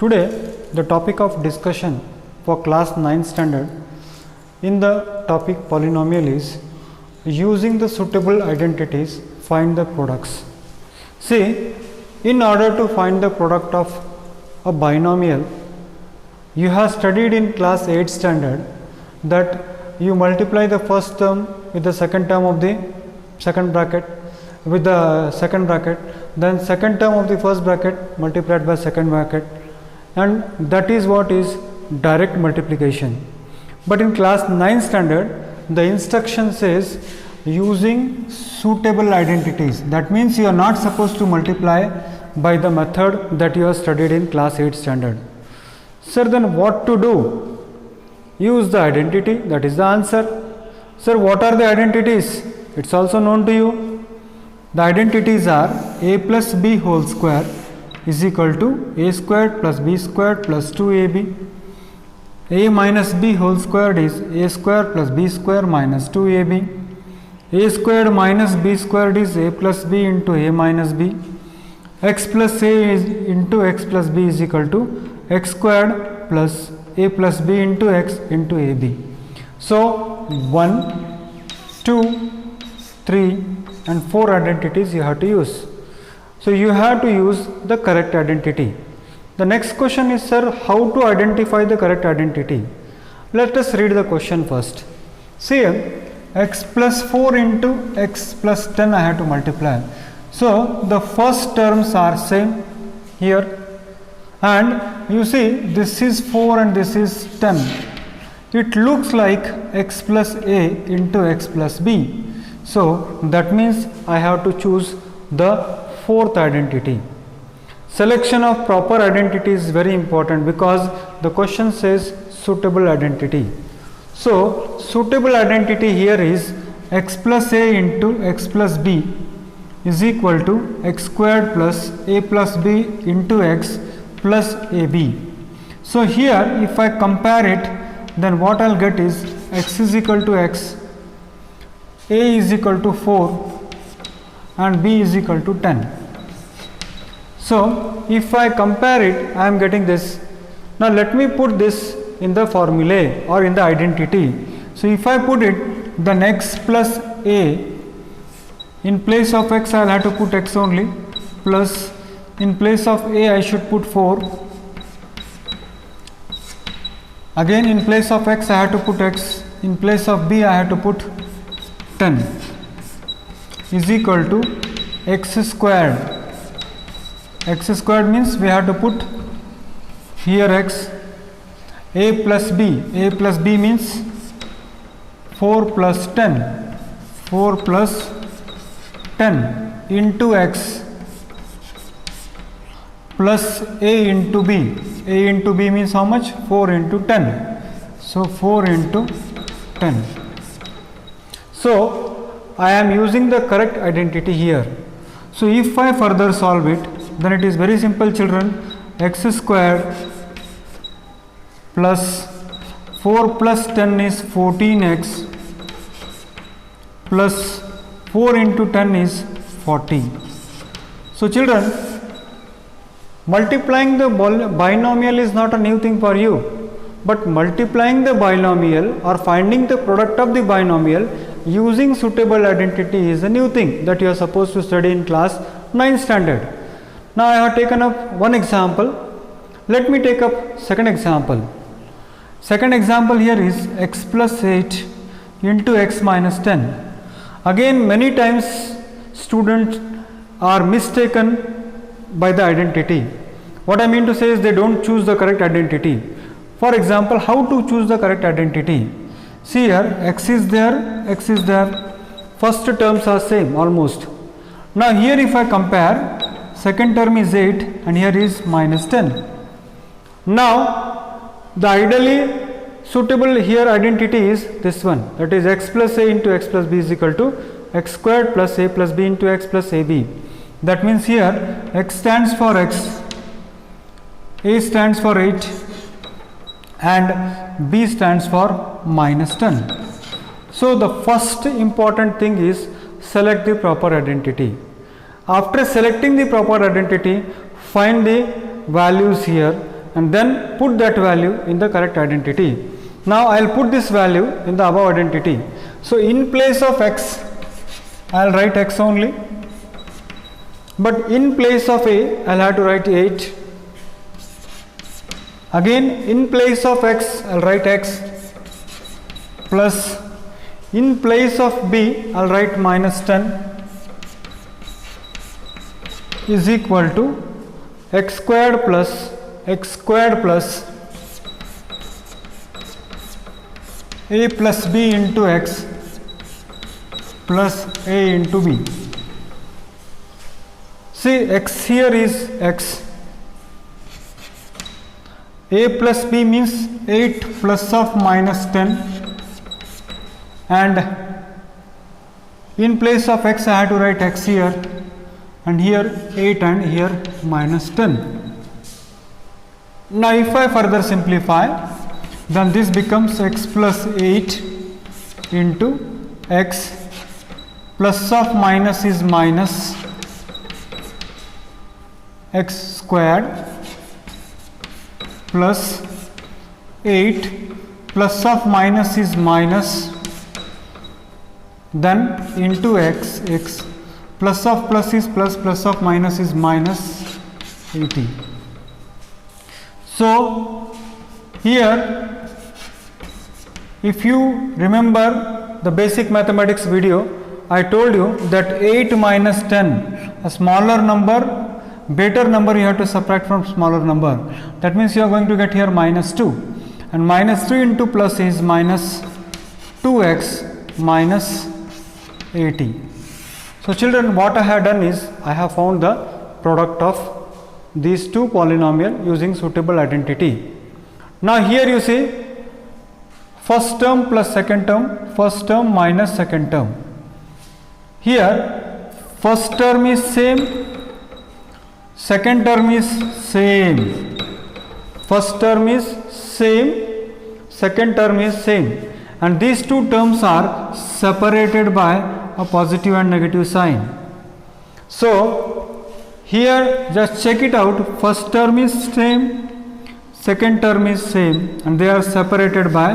Today the topic of discussion for class 9 standard in the topic polynomial is using the suitable identities find the products. See, in order to find the product of a binomial, you have studied in class 8 standard that you multiply the first term with the second term of the second bracket with the second bracket, then second term of the first bracket multiplied by second bracket, and that is what is direct multiplication. But in class 9 standard the instruction says using suitable identities. That means you are not supposed to multiply by the method that you have studied in class 8 standard. Sir, then what to do? Use the identity, that is the answer. Sir, what are the identities? It's also known to you. The identities are a plus b whole square is equal to a squared plus b squared plus 2ab. A minus b whole squared is a square plus b square minus 2ab. A squared minus b squared is a plus b into a minus b. X plus a is into x plus b is equal to x squared plus a plus b into x into ab. So 1, 2, 3 and 4 identities you have to use. So you have to use the correct identity. The next question is, sir, how to identify the correct identity? Let us read the question first. See, x plus 4 into x plus 10 I have to multiply. So the first terms are same here, and you see this is 4 and this is 10. It looks like x plus a into x plus b. So that means I have to choose the fourth identity. Selection of proper identity is very important because the question says suitable identity. So suitable identity here is x plus a into x plus b is equal to x squared plus a plus b into x plus ab. So here if I compare it, then what I'll get is x is equal to x, a is equal to 4 and b is equal to 10. So if I compare it, I am getting this. Now let me put this in the formulae or in the identity. So if I put it, then x plus a, in place of x I will have to put x only, plus in place of a I should put 4, again in place of x I have to put x, in place of b I have to put 10 is equal to x squared. X squared means we have to put here x, a plus b means 4 plus 10, 4 plus 10 into x plus a into b means how much? 4 into 10. So 4 into 10. So I am using the correct identity here. So if I further solve it, then it is very simple, children. X squared plus 4 plus 10 is 14x plus 4 into 10 is 40. So children, multiplying the binomial is not a new thing for you, but multiplying the binomial or finding the product of the binomial using suitable identity is a new thing that you are supposed to study in class 9 standard. Now I have taken up one example. Let me take up second example. Second example here is x plus 8 into x minus 10. Again, many times students are mistaken by the identity. What I mean to say is they don't choose the correct identity. For example, how to choose the correct identity? See here, x is there, first terms are same almost. Now here if I compare, second term is 8 and here is minus 10. Now the ideally suitable here identity is this one, that is x plus a into x plus b is equal to x squared plus a plus b into x plus ab. That means here x stands for x, a stands for 8 and b stands for minus 10. So the first important thing is select the proper identity. After selecting the proper identity, find the values here and then put that value in the correct identity. Now I will put this value in the above identity. So in place of x, I will write x only, but in place of a, I will have to write 8. Again in place of x, I will write x, plus in place of b, I will write minus 10 is equal to x squared plus a plus b into x plus a into b. See, x here is x. A plus b means 8 plus of minus 10, and in place of x I have to write x here, and here 8 and here minus 10. Now if I further simplify, then this becomes x plus 8 into x plus of minus is minus x squared plus 8 plus of minus is minus, then into x plus of plus is plus of minus is minus 80. So here, if you remember the basic mathematics video, I told you that 8 minus 10, a smaller number, better number you have to subtract from smaller number. That means you are going to get here minus 2, and minus 3 into plus is minus 2x minus 80. So children, what I have done is I have found the product of these two polynomial using suitable identity. Now here you see first term plus second term, first term minus second term. Here first term is same, second term is same. First term is same, second term is same, and these two terms are separated by a positive and negative sign. So here just check it out, first term is same, second term is same, and they are separated by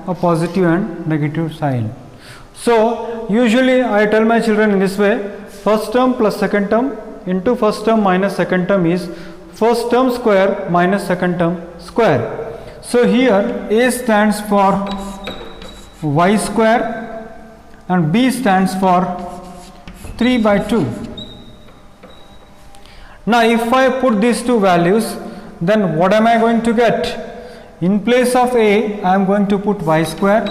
a positive and negative sign. So usually I tell my children in this way, first term plus second term into first term minus second term is first term square minus second term square. So here a stands for y square and b stands for 3 by 2. Now if I put these two values, then what am I going to get? In place of a, I am going to put y square,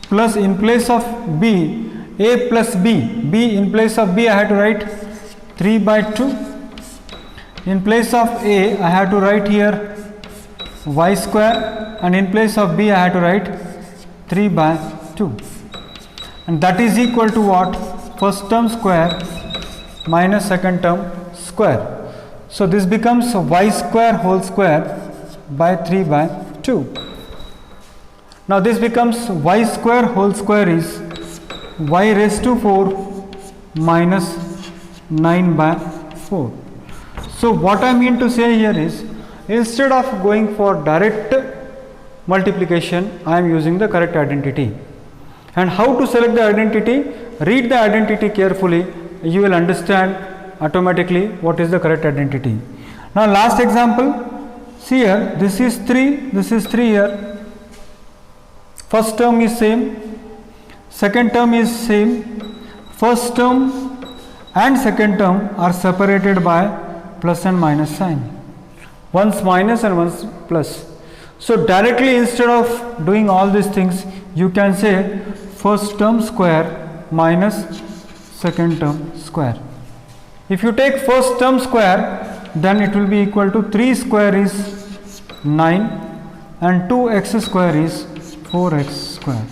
plus in place of b, a plus b, in place of b I have to write 3 by 2. In place of a, I have to write here y square, and in place of b I have to write 3 by 2, and that is equal to what? First term square minus second term square. So this becomes y square whole square by 3 by 2. Now this becomes y square whole square is y raised to 4 minus 9 by 4. So what I mean to say here is, instead of going for direct multiplication, I am using the correct identity. And how to select the identity? Read the identity carefully, you will understand automatically what is the correct identity. Now last example, see here, this is 3 here, first term is same, second term is same, first term and second term are separated by plus and minus sign, one's minus and one's plus. So directly, instead of doing all these things, you can say first term square minus second term square. If you take first term square, then it will be equal to 3 square is 9 and 2x square is 4x square.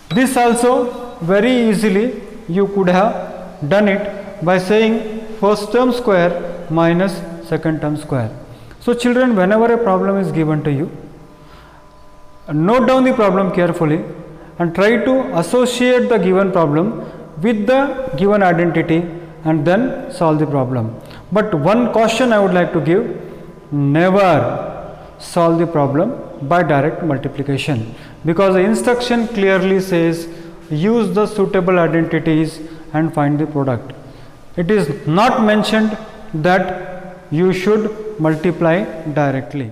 This also very easily you could have done it by saying first term square minus second term square. So children, whenever a problem is given to you, note down the problem carefully and try to associate the given problem with the given identity and then solve the problem. But one caution I would like to give, never solve the problem by direct multiplication, because the instruction clearly says use the suitable identities and find the product. It is not mentioned that you should multiply directly.